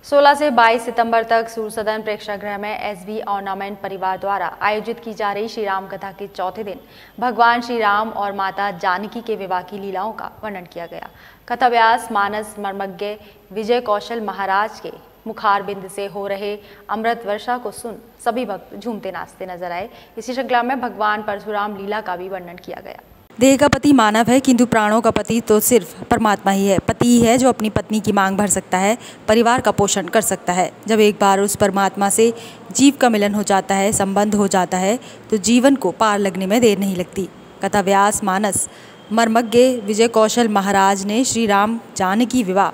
16 से 22 सितंबर तक सूरसदन प्रेक्षागृह में एसबी ऑर्नामेंट परिवार द्वारा आयोजित की जा रही श्री राम कथा के चौथे दिन भगवान श्री राम और माता जानकी के विवाह की लीलाओं का वर्णन किया गया। कथा व्यास मानस मर्मज्ञ विजय कौशल महाराज के मुखारबिंद से हो रहे अमृत वर्षा को सुन सभी भक्त झूमते नाचते नजर आए। इसी श्रृंखला में भगवान परशुराम लीला का भी वर्णन किया गया। देह का पति मानव है, किंतु प्राणों का पति तो सिर्फ परमात्मा ही है। पति ही है जो अपनी पत्नी की मांग भर सकता है, परिवार का पोषण कर सकता है। जब एक बार उस परमात्मा से जीव का मिलन हो जाता है, संबंध हो जाता है, तो जीवन को पार लगने में देर नहीं लगती। कथा व्यास मानस मर्मज्ञ विजय कौशल महाराज ने श्री राम जानकी विवाह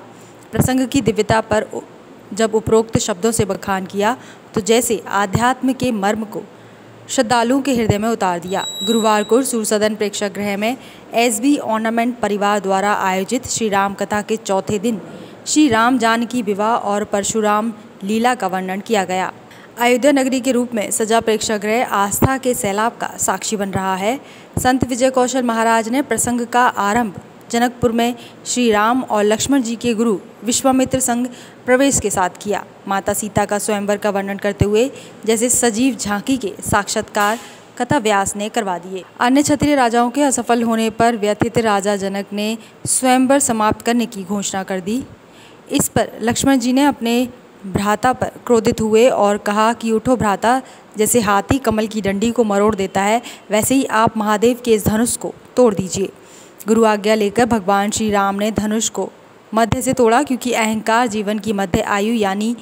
प्रसंग की दिव्यता पर जब उपरोक्त शब्दों से बखान किया तो जैसे आध्यात्म के मर्म को श्रद्धालुओं के हृदय में उतार दिया। गुरुवार को सूरसदन प्रेक्षागृह में एसबी ऑर्नामेंट परिवार द्वारा आयोजित श्री राम कथा के चौथे दिन श्री राम जानकी विवाह और परशुराम लीला का वर्णन किया गया। अयोध्या नगरी के रूप में सजा प्रेक्षागृह आस्था के सैलाब का साक्षी बन रहा है। संत विजय कौशल महाराज ने प्रसंग का आरंभ जनकपुर में श्री राम और लक्ष्मण जी के गुरु विश्वामित्र संग प्रवेश के साथ किया। माता सीता का स्वयंवर का वर्णन करते हुए जैसे सजीव झांकी के साक्षात्कार कथा व्यास ने करवा दिए। अन्य क्षत्रिय राजाओं के असफल होने पर व्यथित राजा जनक ने स्वयंवर समाप्त करने की घोषणा कर दी। इस पर लक्ष्मण जी ने अपने भ्राता पर क्रोधित हुए और कहा कि उठो भ्राता, जैसे हाथी कमल की डंडी को मरोड़ देता है, वैसे ही आप महादेव के इस धनुष को तोड़ दीजिए। गुरु आज्ञा लेकर भगवान श्री राम ने धनुष को मध्य से तोड़ा, क्योंकि अहंकार जीवन की मध्य आयु यानी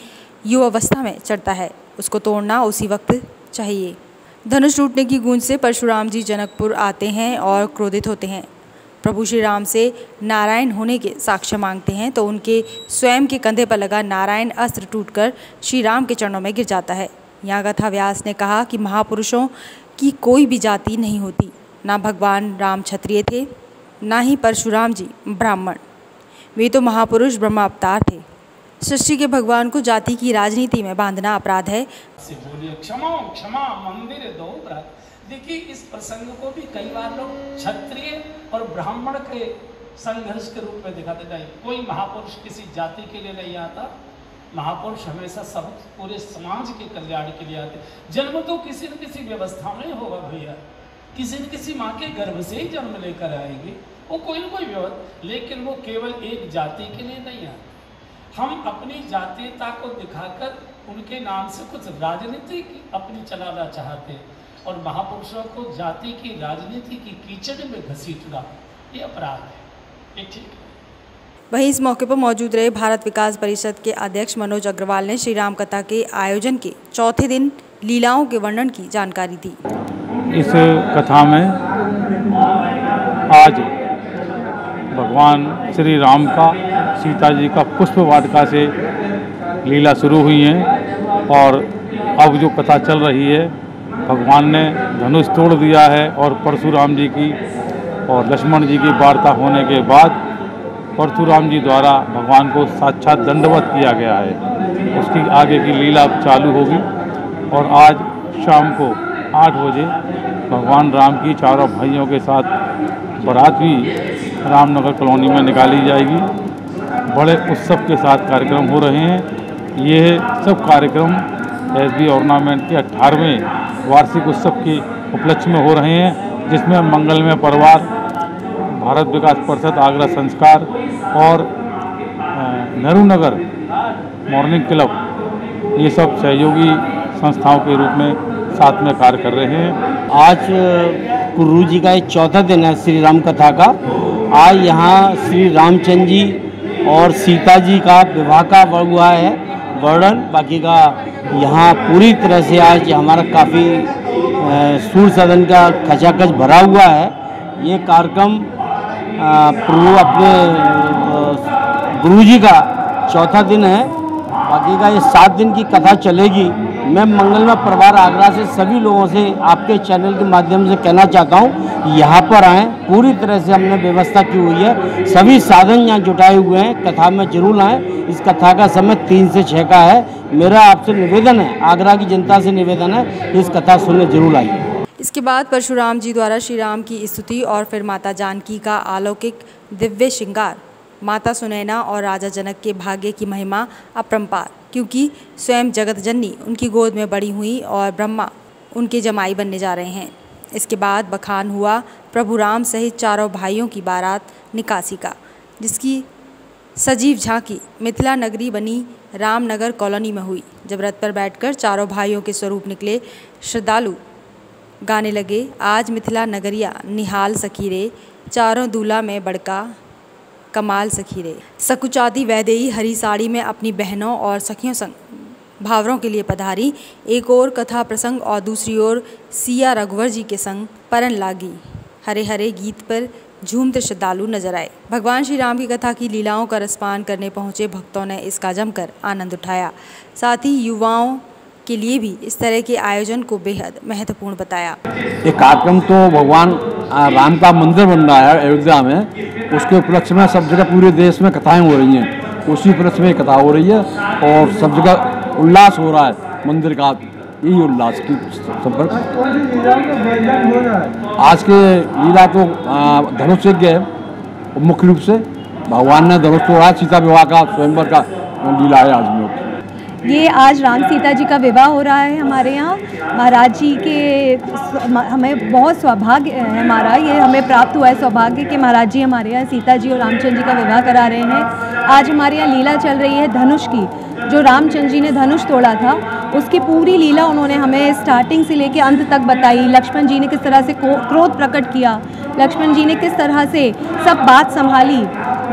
युवा अवस्था में चढ़ता है, उसको तोड़ना उसी वक्त चाहिए। धनुष टूटने की गूंज से परशुराम जी जनकपुर आते हैं और क्रोधित होते हैं। प्रभु श्री राम से नारायण होने के साक्ष्य मांगते हैं तो उनके स्वयं के कंधे पर लगा नारायण अस्त्र टूटकर श्री राम के चरणों में गिर जाता है। यहाँ कथा व्यास ने कहा कि महापुरुषों की कोई भी जाति नहीं होती। ना भगवान राम क्षत्रिय थे, ना ही परशुराम जी ब्राह्मण, वे तो महापुरुष ब्रह्मा अवतार थे। सृष्टि के भगवान को जाति की राजनीति में बांधना अपराध है। क्षमा क्षमा मंदिर दो। देखिए, इस प्रसंग को भी कई बार लोग क्षत्रिय और ब्राह्मण के संघर्ष के रूप में दिखाते हैं। कोई महापुरुष किसी जाति के लिए नहीं आता, महापुरुष हमेशा सब पूरे समाज के कल्याण के लिए आते। जन्म तो किसी न किसी व्यवस्था में होगा भैया, किसी न किसी माँ के गर्भ से ही जन्म लेकर आएगी, वो कोई न कोई व्यवस्था, लेकिन वो केवल एक जाति के लिए नहीं आते। हम अपनी जातीयता को दिखाकर उनके नाम से कुछ राजनीति अपनी चलाना चाहते हैं, और महापुरुषों को जाति की राजनीति की कीचड़ में घसीटना ये अपराध है, ये ठीक है। वहीं इस मौके पर मौजूद रहे भारत विकास परिषद के अध्यक्ष मनोज अग्रवाल ने श्री राम कथा के आयोजन के चौथे दिन लीलाओं के वर्णन की जानकारी दी। इस कथा में आज भगवान श्री राम का सीता जी का पुष्प वाटिका से लीला शुरू हुई है, और अब जो कथा चल रही है, भगवान ने धनुष तोड़ दिया है और परशुराम जी की और लक्ष्मण जी की वार्ता होने के बाद परशुराम जी द्वारा भगवान को साक्षात दंडवत किया गया है। उसकी आगे की लीला चालू होगी और आज शाम को 8 बजे भगवान राम की चारों भाइयों के साथ बारात भी रामनगर कॉलोनी में निकाली जाएगी। बड़े उत्सव के साथ कार्यक्रम हो रहे हैं। ये सब कार्यक्रम एसबी ऑर्नामेंट के 18वें वार्षिक उत्सव के उपलक्ष्य में हो रहे हैं, जिसमें मंगलमय परिवार, भारत विकास परिषद आगरा संस्कार और नेहरू नगर मॉर्निंग क्लब ये सब सहयोगी संस्थाओं के रूप में साथ में कार्य कर रहे हैं। आज गुरु जी का ये चौथा दिन है श्री राम कथा का। आज यहाँ श्री रामचंद्र जी और सीता जी का विवाह का हुआ है वर्णन। बाकी का यहाँ पूरी तरह से आज हमारा काफ़ी सूरसदन का खचाखच भरा हुआ है। ये कार्यक्रम प्रभु अपने गुरु जी का चौथा दिन है। बाकी का ये 7 दिन की कथा चलेगी। मैं मंगलमय परिवार आगरा से सभी लोगों से आपके चैनल के माध्यम से कहना चाहता हूँ, यहाँ पर आएँ। पूरी तरह से हमने व्यवस्था की हुई है, सभी साधन यहाँ जुटाए हुए हैं। कथा में जरूर आएँ। इस कथा का समय 3 से 6 का है। मेरा आपसे निवेदन है, आगरा की जनता से निवेदन है, इस कथा सुनने जरूर आइए। इसके बाद परशुराम जी द्वारा श्री राम की स्तुति और फिर माता जानकी का अलौकिक दिव्य श्रृंगार, माता सुनैना और राजा जनक के भाग्य की महिमा अपरंपार। क्योंकि स्वयं जगत जननी उनकी गोद में बड़ी हुई और ब्रह्मा उनके जमाई बनने जा रहे हैं। इसके बाद बखान हुआ प्रभु राम सहित चारों भाइयों की बारात निकासी का, जिसकी सजीव झांकी मिथिला नगरी बनी रामनगर कॉलोनी में हुई। जब रथ पर बैठकर चारों भाइयों के स्वरूप निकले, श्रद्धालु गाने लगे, आज मिथिला नगरिया निहाल सखीरे, चारों दूल्हा में बड़का कमाल सखीरे। सकुचादी वैदेही हरी साड़ी में अपनी बहनों और सखियों संग भावरों के लिए पधारी। एक और कथा प्रसंग और दूसरी ओर सिया रघुवर जी के संग परन लागी। हरे हरे गीत पर झूमते श्रद्धालु नजर आए। भगवान श्री राम की कथा की लीलाओं का रसपान करने पहुंचे भक्तों ने इसका जमकर आनंद उठाया। साथ ही युवाओं के लिए भी इस तरह के आयोजन को बेहद महत्वपूर्ण बताया। ये कार्यक्रम तो भगवान राम का मंदिर बन रहा है अयोध्या में, उसके उपलक्ष्य में सब जगह पूरे देश में कथाएं हो रही हैं, उसी उपलक्ष्य में कथा हो रही है और सब जगह उल्लास हो रहा है मंदिर का, यही उल्लास की संपर्क। आज के लीला तो धनुष यज्ञ है, मुख्य रूप से भगवान ने धनुष तोड़ा, सीता विवाह का स्वयंवर का लीला है आज में। ये आज राम सीता जी का विवाह हो रहा है हमारे यहाँ। महाराज जी के हमें बहुत सौभाग्य है, हमारा ये हमें प्राप्त हुआ है सौभाग्य कि महाराज जी हमारे यहाँ सीता जी और रामचंद्र जी का विवाह करा रहे हैं। आज हमारे यहाँ लीला चल रही है धनुष की, जो रामचंद्र जी ने धनुष तोड़ा था उसकी पूरी लीला उन्होंने हमें स्टार्टिंग से लेकर अंत तक बताई। लक्ष्मण जी ने किस तरह से क्रोध प्रकट किया, लक्ष्मण जी ने किस तरह से सब बात संभाली,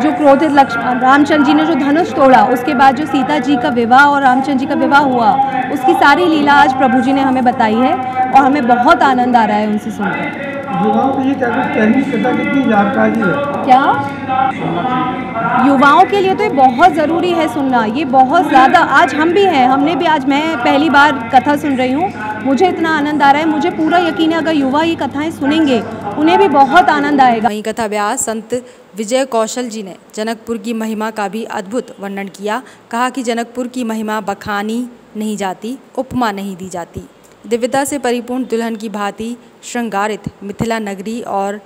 जो क्रोधित रामचंद्र जी ने जो धनुष तोड़ा, उसके बाद जो सीता जी का विवाह और रामचंद्र जी का विवाह हुआ, उसकी सारी लीला आज प्रभु जी ने हमें बताई है और हमें बहुत आनंद आ रहा है उनसे सुनकर। युवाओं के लिए क्या कुछ पहली कथा कितनी लाभकारी है? क्या युवाओं के लिए तो ये बहुत ज़रूरी है सुनना, ये बहुत ज़्यादा। आज हम भी हैं, हमने भी, आज मैं पहली बार कथा सुन रही हूँ, मुझे इतना आनंद आ रहा है, मुझे पूरा यकीन है अगर युवा ये कथाएं सुनेंगे उन्हें भी बहुत आनंद आएगा। वहीं कथा व्यास संत विजय कौशल जी ने जनकपुर की महिमा का भी अद्भुत वर्णन किया। कहा कि जनकपुर की महिमा बखानी नहीं जाती, उपमा नहीं दी जाती। दिव्यता से परिपूर्ण दुल्हन की भांति श्रृंगारित मिथिला नगरी और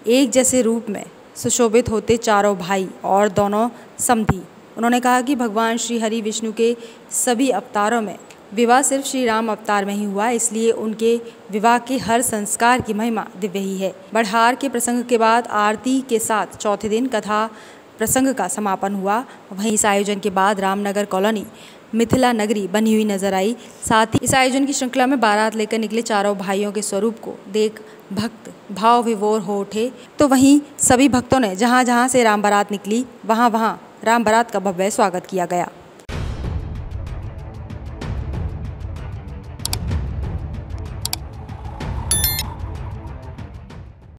एक जैसे रूप में सुशोभित होते चारों भाई और दोनों समधी। उन्होंने कहा कि भगवान श्री हरि विष्णु के सभी अवतारों में विवाह सिर्फ श्री राम अवतार में ही हुआ, इसलिए उनके विवाह के हर संस्कार की महिमा दिव्य ही है। बढ़हार के प्रसंग के बाद आरती के साथ चौथे दिन कथा प्रसंग का समापन हुआ। वहीं इस आयोजन के बाद रामनगर कॉलोनी मिथिला नगरी बनी हुई नजर आई। साथ ही इस आयोजन की श्रृंखला में बारात लेकर निकले चारों भाइयों के स्वरूप को देख भक्त भाव विभोर हो उठे। तो वहीं सभी भक्तों ने जहां जहां से राम बारात निकली वहां राम बारात का भव्य स्वागत किया गया।